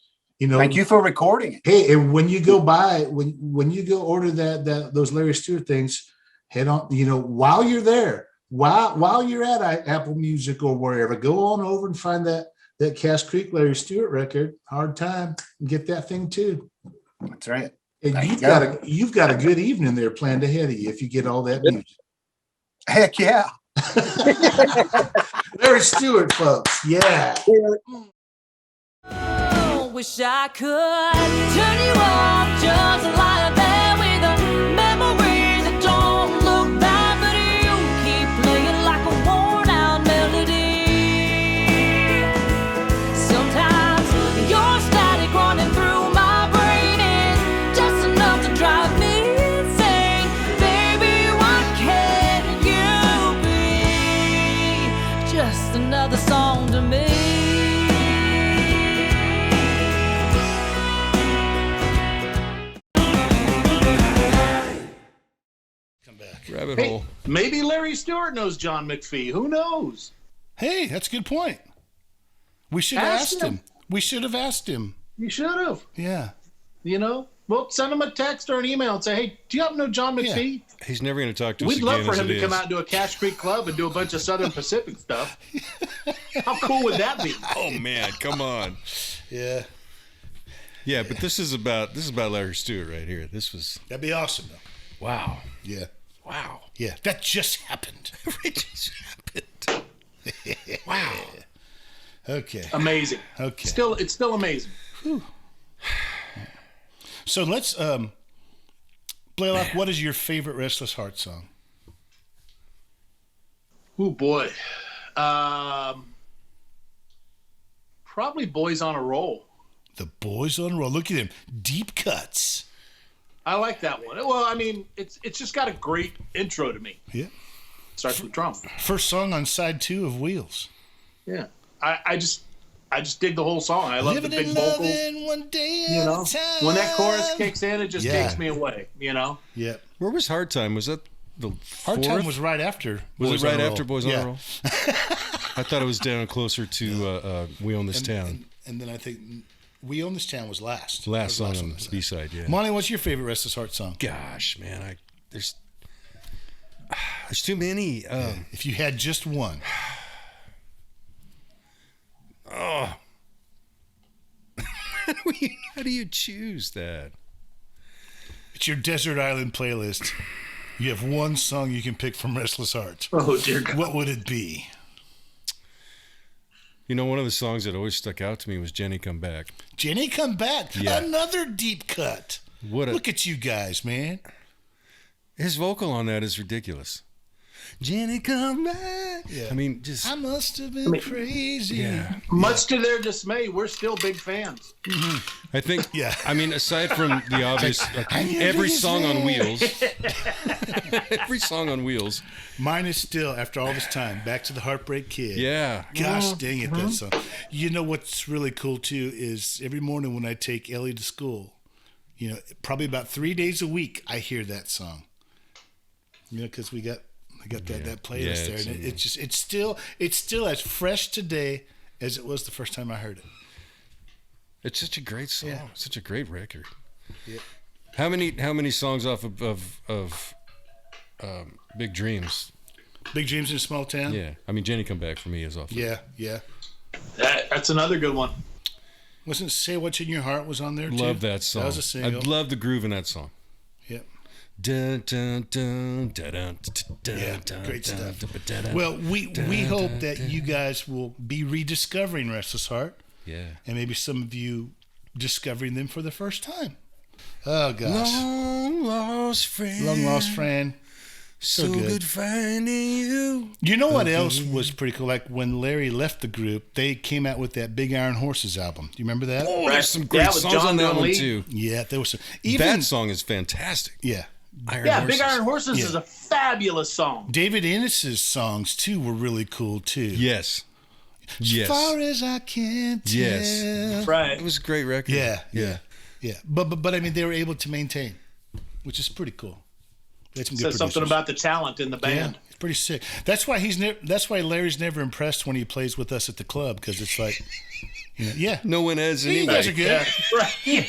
thank you for recording it. Hey, and when you go buy, when you go order those Larry Stewart things, head on. While you're there, while you're at Apple Music or wherever, go on over and find that Cass Creek Larry Stewart record. Hard Time, and get that thing too. That's right. And you've got a good evening there planned ahead of you if you get all that music. Heck yeah. Larry Stewart, folks. Yeah. Oh, wish I could turn you on just like that with a memory that don't look bad, but you keep playing like a worn out melody. Sometimes your static running through my brain is just enough to drive me insane. Baby, what can you be? Just another song to me. Rabbit Hey, hole. maybe Larry Stewart knows John McPhee. Who knows? Hey, that's a good point. We should have asked him. We should have asked him. You should have. Yeah. Well, send him a text or an email and say, hey, do you happen to know John McPhee? He's never going to talk to us We'd again. love for as him it to come is. out and do a Cache Creek Club and do a bunch of Southern Pacific stuff. How cool would that be? Oh man, come on. Yeah. Yeah, but this is about Larry Stewart right here. That'd be awesome, though. Wow. Yeah. Wow. Yeah. That just happened. It just happened. Wow. Okay. Amazing. Okay. It's still amazing. So let's, Blaylock, what is your favorite Restless Heart song? Oh boy. Probably Boys on a Roll. The Boys on a Roll. Look at him. Deep cuts. I like that one. Well, I mean, it's just got a great intro to me. Yeah. Starts with drum. First song on side 2 of Wheels. Yeah. I just dig the whole song. I love the big vocals. One day You at know, a time. when that chorus kicks in, it just Yeah. takes me away. Yeah. Where was Hard Time? Was that the Hard Time fourth? was right after. Was Boys it right on a Roll. after Boys Yeah. on a Roll? I thought it was down closer to We Own This Town. And then I think We Own This Town was last. Last That was song on the B-side, yeah. Monty, what's your favorite Restless Heart song? Gosh, man, there's too many. If you had just one. Oh. How do you choose that? It's your Desert Island playlist. You have one song you can pick from Restless Heart. Oh, dear God. What would it be? One of the songs that always stuck out to me was Jenny Come Back. Jenny Come Back. Yeah. Another deep cut. Look at you guys, man. His vocal on that is ridiculous. Jenny Come Back. Yeah. I mean, I must have been crazy. Yeah. Much to their dismay, we're still big fans. I think, Yeah. I mean, aside from the obvious, every song on Wheels, every song on Wheels. Mine is still, after all this time, Back to the Heartbreak Kid. Yeah. Gosh dang it, that song. You know what's really cool, too, is every morning when I take Ellie to school, probably about 3 days a week, I hear that song. Because I got that playlist there, and it's still as fresh today as it was the first time I heard it. It's such a great song. Yeah. Such a great record. Yeah. How many songs off of Big Dreams? Big Dreams in a Small Town. Yeah, I mean Jenny Come Back for me is off. Yeah. That's another good one. Wasn't Say What's in Your Heart was on there too? Love that song. That was a single. I love the groove in that song. Yeah. Dun, dun, dun, dun, dun, dun, Yeah, dun, great dun, stuff. dun, dun, dun, Well, we dun, hope dun, that dun. you guys will be rediscovering Restless Heart, Yeah. and maybe some of you discovering them for the first time. Oh gosh, Long lost friend. Long Lost Friend. So good. finding you. You know what else was pretty cool? Like when Larry left the group, they came out with that Big Iron Horses album. Do you remember that? Oh, there's some great with songs John on that Don one Lee. too. Yeah, there was some. That song is fantastic. Yeah. Iron Yeah, Horses. Big Iron Horses Yeah. is a fabulous song. David Ennis's songs too were really cool too. Yes. Yes. As far as I can tell. Yes. Right. It was a great record. Yeah. But I mean, they were able to maintain, which is pretty cool. They had some good Says something producers. about the talent in the band. Yeah, it's pretty sick. That's why that's why Larry's never impressed when he plays with us at the club, because it's like, yeah. No one has You anyway. guys are good. Yeah, right.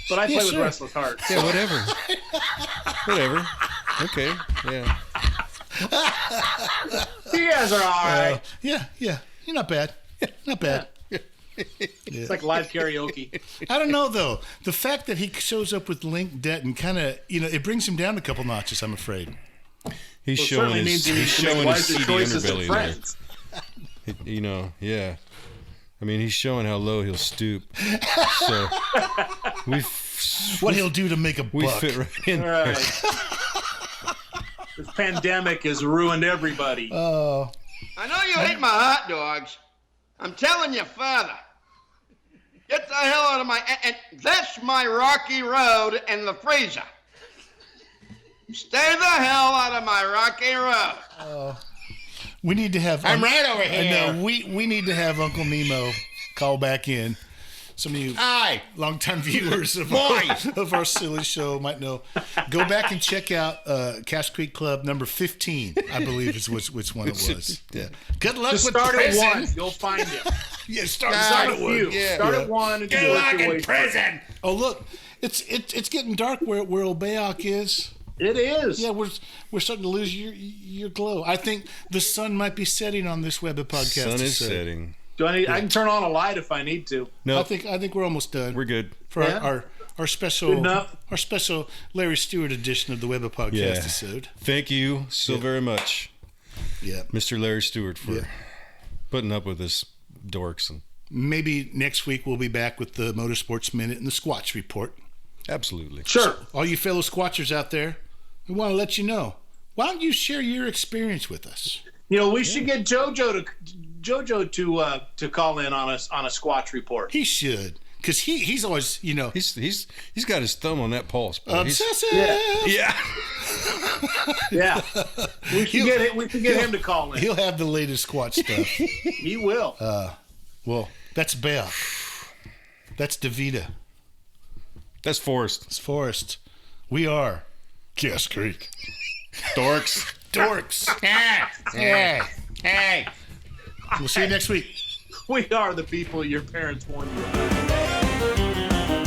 But I play with sure. Restless Heart. Yeah, whatever. Whatever. Okay. Yeah. You guys are all right. Yeah. You're not bad. Not bad. It's like live karaoke. I don't know though. The fact that he shows up with Link Denton kind of, it brings him down a couple notches, I'm afraid. He's Well, showing certainly his means he needs to make his wiser seedy choices than underbelly friends. there. Yeah. I mean, he's showing how low he'll stoop. So What he'll do to make a we buck. fit right in All there. right. This pandemic has ruined everybody. Oh, I know you hate my hot dogs. I'm telling you further. Get the hell out of my... And that's my rocky road in the freezer. Stay the hell out of my rocky road. we need to have. I'm right over here. No, we need to have Uncle Nemo call back in. Some of you longtime viewers of our silly show might know. Go back and check out Cash Creek Club number 15, I believe is which one it was. Yeah. Good luck Just with start at prison. one. You'll find him. Yeah, start Start at at one. few. Yeah. Start at one and Good work luck your way in through. prison. Oh look, it's getting dark where Obeok is. It is. Yeah, we're starting to lose your glow. I think the sun might be setting on this web of podcast. Sun is setting. Do I can turn on a light if I need to. No, I think we're almost done. we're good. for Yeah. our special Good enough. our special Larry Stewart edition of the web of podcast episode. Thank you so very much, Yeah. Mr. Larry Stewart, for putting up with us dorks. And Maybe next week we'll be back with the Motorsports Minute and the Squatch Report. absolutely. Sure. All you fellow Squatchers out there, we want to let you know. Why don't you share your experience with us? We should get JoJo to call in on a Squatch report. He should, because he's always He's got his thumb on that pulse. Bro. obsessive. Yeah. Yeah. We can get him to call in. He'll have the latest Squatch stuff. He will. Well, that's Bea. That's Davida. That's Forrest. It's Forrest. We are Cass Creek. Dorks. Dorks. Hey. We'll see you next week. We are the people your parents warned you about.